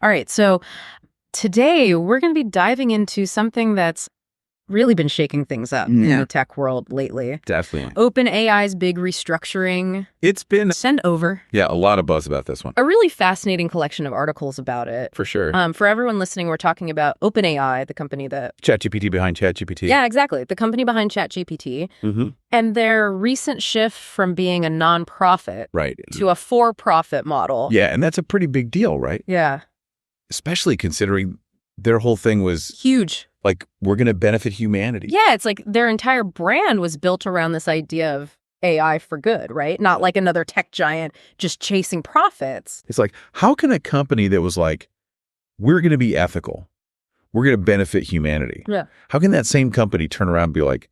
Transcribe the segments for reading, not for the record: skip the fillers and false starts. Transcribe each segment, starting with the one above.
All right, so today we're going to be diving into something that's really been shaking things up in the tech world lately. Definitely. OpenAI's big restructuring. It's been, Send over a lot of buzz about this one. a really fascinating collection of articles about it. For sure. For everyone listening, we're talking about OpenAI, the company that... ChatGPT behind ChatGPT. Yeah, exactly. The company behind ChatGPT. Mm-hmm. And their recent shift from being a nonprofit to a for-profit model. Yeah, and that's a pretty big deal, right? Yeah. Especially considering their whole thing was... huge. Like, we're going to benefit humanity. Yeah, it's like their entire brand was built around this idea of AI for good, right? Not like another tech giant just chasing profits. It's like, how can a company that was like, we're going to be ethical, we're going to benefit humanity. Yeah. How can that same company turn around and be like,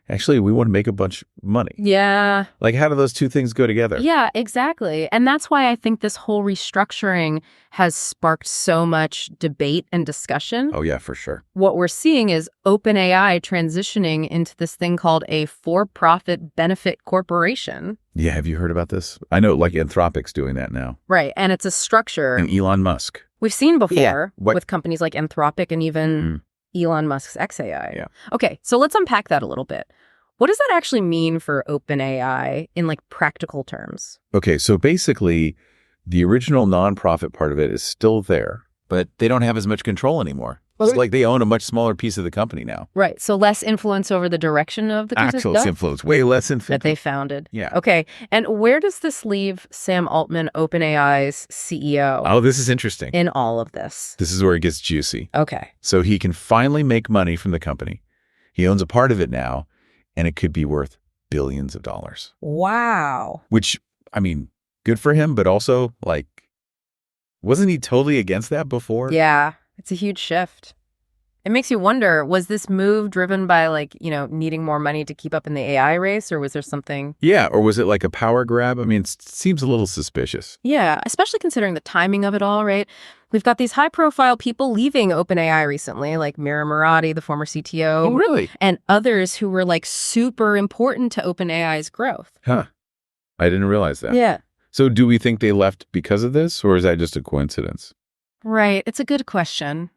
actually, we want to make a bunch of money? Yeah. Like, how do those two things go together? Yeah, exactly. And that's why I think this whole restructuring has sparked so much debate and discussion. Oh, yeah, for sure. What we're seeing is OpenAI transitioning into this thing called a for-profit benefit corporation. Yeah, have you heard about this? I know, like, Anthropic's doing that now. Right, and it's a structure And Elon Musk. we've seen before What? with companies like Anthropic and even Elon Musk's XAI. Yeah. Okay, so let's unpack that a little bit. What does that actually mean for OpenAI in like practical terms? Okay, so basically, the original nonprofit part of it is still there, but they don't have as much control anymore. It's like they own a much smaller piece of the company now. Right, so less influence over the direction of the Actual influence, way less influence. that they founded. Yeah. Okay, and where does this leave Sam Altman, OpenAI's CEO, Oh, this is interesting. in all of this? This is where it gets juicy. Okay. So he can finally make money from the company. He owns a part of it now, and it could be worth billions of dollars. Wow. Which, I mean, good for him, but also, like, wasn't he totally against that before? Yeah, it's a huge shift. It makes you wonder, was this move driven by like, needing more money to keep up in the AI race, or was there something? Yeah, or was it like a power grab? I mean, it seems a little suspicious. Yeah, especially considering the timing of it all, right? We've got these high-profile people leaving OpenAI recently, like Mira Murati, the former CTO. Oh, really? And others who were like super important to OpenAI's growth. Huh. I didn't realize that. Yeah. So do we think they left because of this, or is that just a coincidence? Right. It's a good question.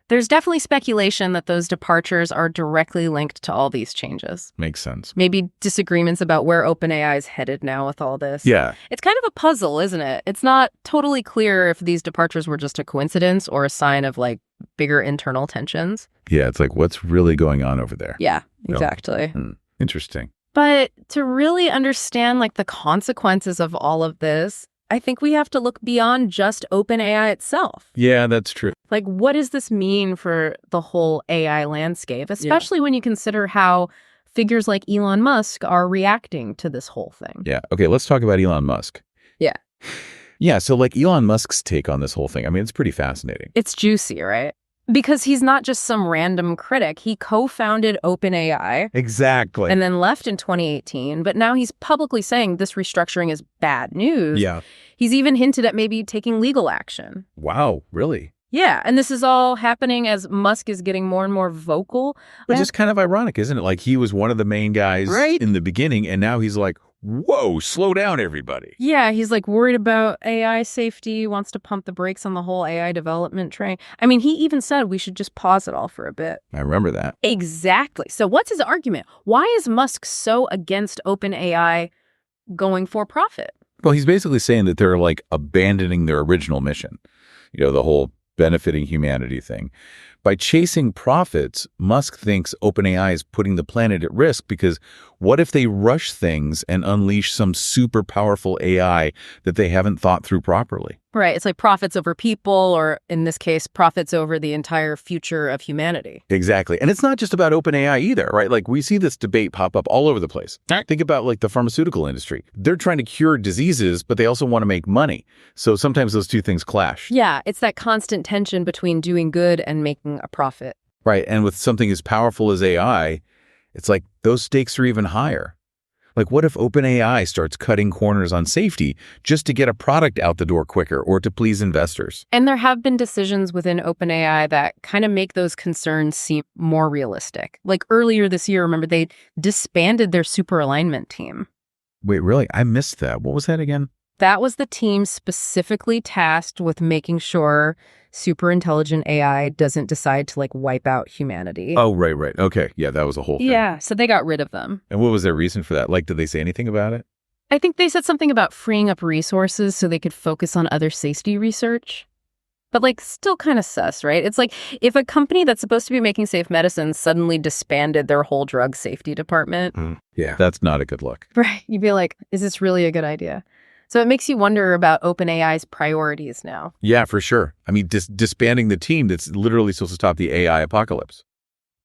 There's definitely speculation that those departures are directly linked to all these changes. Makes sense. Maybe disagreements about where OpenAI is headed now with all this. Yeah. It's kind of a puzzle, isn't it? It's not totally clear if these departures were just a coincidence or a sign of like bigger internal tensions. Yeah, it's like, what's really going on over there? Yeah, exactly. Interesting. But to really understand like the consequences of all of this, I think we have to look beyond just OpenAI itself. Yeah, that's true. Like, what does this mean for the whole AI landscape, especially when you consider how figures like Elon Musk are reacting to this whole thing? Yeah. Okay, let's talk about Elon Musk. Yeah. Yeah, so like Elon Musk's take on this whole thing, I mean, it's pretty fascinating. It's juicy, right? Because he's not just some random critic. He co-founded OpenAI. Exactly. And then left in 2018. But now he's publicly saying this restructuring is bad news. Yeah. He's even hinted at maybe taking legal action. Wow, really? Yeah. And this is all happening as Musk is getting more and more vocal. But just kind of ironic, isn't it? Like he was one of the main guys in the beginning, and now he's like, whoa, slow down, everybody. Yeah, he's like worried about AI safety, wants to pump the brakes on the whole AI development train. I mean, he even said we should just pause it all for a bit. I remember that. Exactly. So what's his argument? Why is Musk so against OpenAI going for profit? Well, he's basically saying that they're like abandoning their original mission, the whole benefiting humanity thing. By chasing profits, Musk thinks OpenAI is putting the planet at risk because what if they rush things and unleash some super powerful AI that they haven't thought through properly? Right. It's like profits over people, or in this case, profits over the entire future of humanity. Exactly. And it's not just about OpenAI either, right? Like we see this debate pop up all over the place. Think about like the pharmaceutical industry. They're trying to cure diseases, but they also want to make money. So sometimes those two things clash. Yeah. It's that constant tension between doing good and making a profit. Right. And with something as powerful as AI, it's like those stakes are even higher. Like, what if OpenAI starts cutting corners on safety just to get a product out the door quicker or to please investors? And there have been decisions within OpenAI that kind of make those concerns seem more realistic. Like earlier this year, remember, they disbanded their super alignment team. Wait, really? I missed that. What was that again? That was the team specifically tasked with making sure super intelligent AI doesn't decide to wipe out humanity. Oh, right, right. Okay. Yeah, that was a whole thing. Yeah, so they got rid of them. And what was their reason for that? Did they say anything about it? I think they said something about freeing up resources so they could focus on other safety research. But still kind of sus, right? It's if a company that's supposed to be making safe medicines suddenly disbanded their whole drug safety department. Yeah, that's not a good look. Right. You'd be like, is this really a good idea? So it makes you wonder about OpenAI's priorities now. Yeah, for sure. I mean, disbanding the team that's literally supposed to stop the AI apocalypse.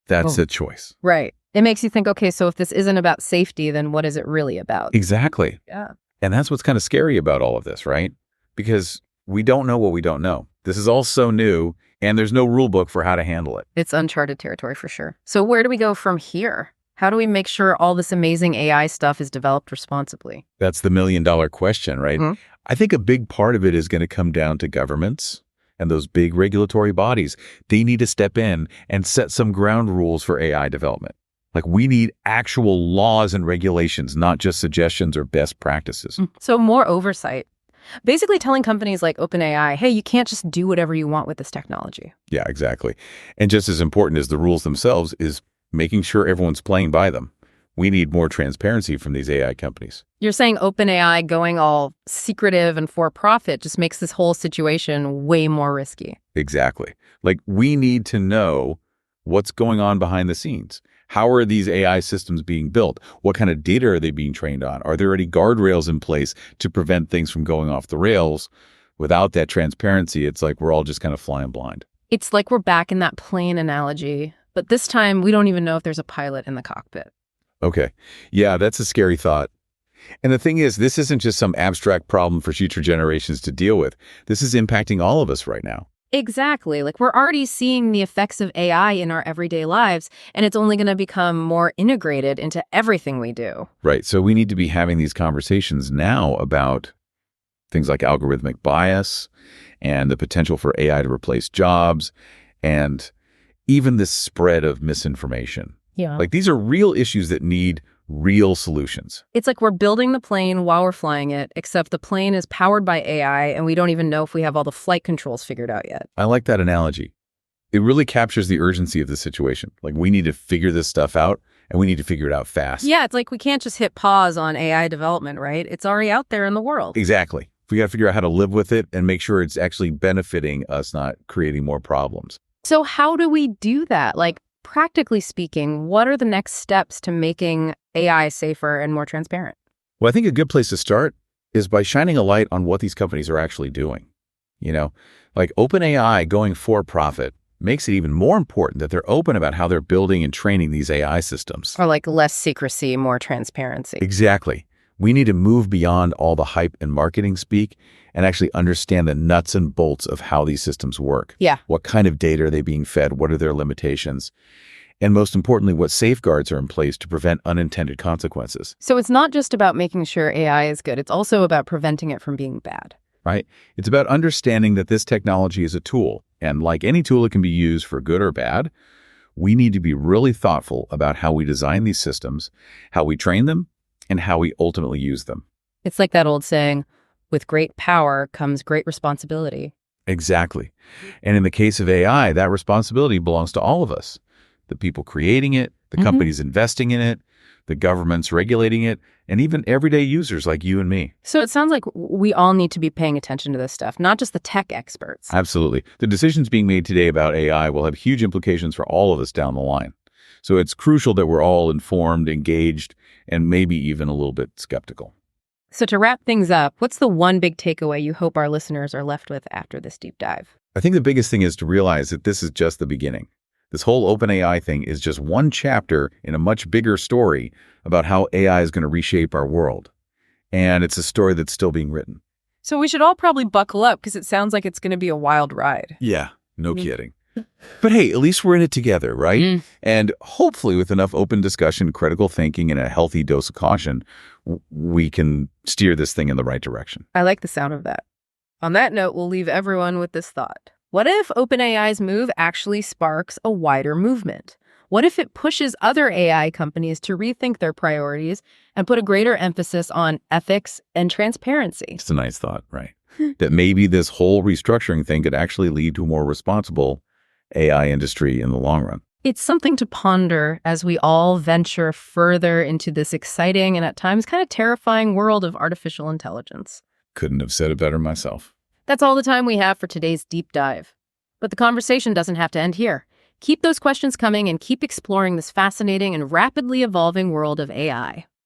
That's a choice. Right. It makes you think, okay, so if this isn't about safety, then what is it really about? Exactly. Yeah. And that's what's kind of scary about all of this, right? Because we don't know what we don't know. This is all so new, and there's no rule book for how to handle it. It's uncharted territory for sure. So where do we go from here? How do we make sure all this amazing AI stuff is developed responsibly? That's the million-dollar question, right? Mm-hmm. I think a big part of it is going to come down to governments and those big regulatory bodies. They need to step in and set some ground rules for AI development. We need actual laws and regulations, not just suggestions or best practices. So more oversight. Basically telling companies like OpenAI, hey, you can't just do whatever you want with this technology. Yeah, exactly. And just as important as the rules themselves is making sure everyone's playing by them. We need more transparency from these AI companies. You're saying OpenAI going all secretive and for profit just makes this whole situation way more risky. Exactly. We need to know what's going on behind the scenes. How are these AI systems being built? What kind of data are they being trained on? Are there any guardrails in place to prevent things from going off the rails? Without that transparency, it's we're all just kind of flying blind. It's we're back in that plane analogy, but this time we don't even know if there's a pilot in the cockpit. Okay. Yeah, that's a scary thought. And the thing is, this isn't just some abstract problem for future generations to deal with. This is impacting all of us right now. Exactly. We're already seeing the effects of AI in our everyday lives, and it's only going to become more integrated into everything we do. Right. So we need to be having these conversations now about things like algorithmic bias and the potential for AI to replace jobs and even the spread of misinformation. Yeah. These are real issues that need real solutions. It's we're building the plane while we're flying it, except the plane is powered by AI, and we don't even know if we have all the flight controls figured out yet. I like that analogy. It really captures the urgency of the situation. We need to figure this stuff out, and we need to figure it out fast. Yeah, it's we can't just hit pause on AI development, right? It's already out there in the world. Exactly. We got to figure out how to live with it and make sure it's actually benefiting us, not creating more problems. So how do we do that? Practically speaking, what are the next steps to making AI safer and more transparent? Well, I think a good place to start is by shining a light on what these companies are actually doing. OpenAI going for profit makes it even more important that they're open about how they're building and training these AI systems. Or less secrecy, more transparency. Exactly. We need to move beyond all the hype and marketing speak and actually understand the nuts and bolts of how these systems work. Yeah. What kind of data are they being fed? What are their limitations? And most importantly, what safeguards are in place to prevent unintended consequences. So it's not just about making sure AI is good. It's also about preventing it from being bad. Right? It's about understanding that this technology is a tool. And like any tool, it can be used for good or bad. We need to be really thoughtful about how we design these systems, how we train them, and how we ultimately use them. It's that old saying, with great power comes great responsibility. Exactly. And in the case of AI, that responsibility belongs to all of us. The people creating it, the companies investing in it, the governments regulating it, and even everyday users like you and me. So it sounds like we all need to be paying attention to this stuff, not just the tech experts. Absolutely. The decisions being made today about AI will have huge implications for all of us down the line. So it's crucial that we're all informed, engaged, and maybe even a little bit skeptical. So to wrap things up, what's the one big takeaway you hope our listeners are left with after this deep dive? I think the biggest thing is to realize that this is just the beginning. This whole OpenAI thing is just one chapter in a much bigger story about how AI is going to reshape our world. And it's a story that's still being written. So we should all probably buckle up because it sounds like it's going to be a wild ride. Yeah, no kidding. But hey, at least we're in it together, right? And hopefully with enough open discussion, critical thinking, and a healthy dose of caution, we can steer this thing in the right direction. I like the sound of that. On that note, we'll leave everyone with this thought. What if OpenAI's move actually sparks a wider movement? What if it pushes other AI companies to rethink their priorities and put a greater emphasis on ethics and transparency? It's a nice thought, right? That maybe this whole restructuring thing could actually lead to a more responsible AI industry in the long run. It's something to ponder as we all venture further into this exciting and at times kind of terrifying world of artificial intelligence. Couldn't have said it better myself. That's all the time we have for today's deep dive. But the conversation doesn't have to end here. Keep those questions coming and keep exploring this fascinating and rapidly evolving world of AI.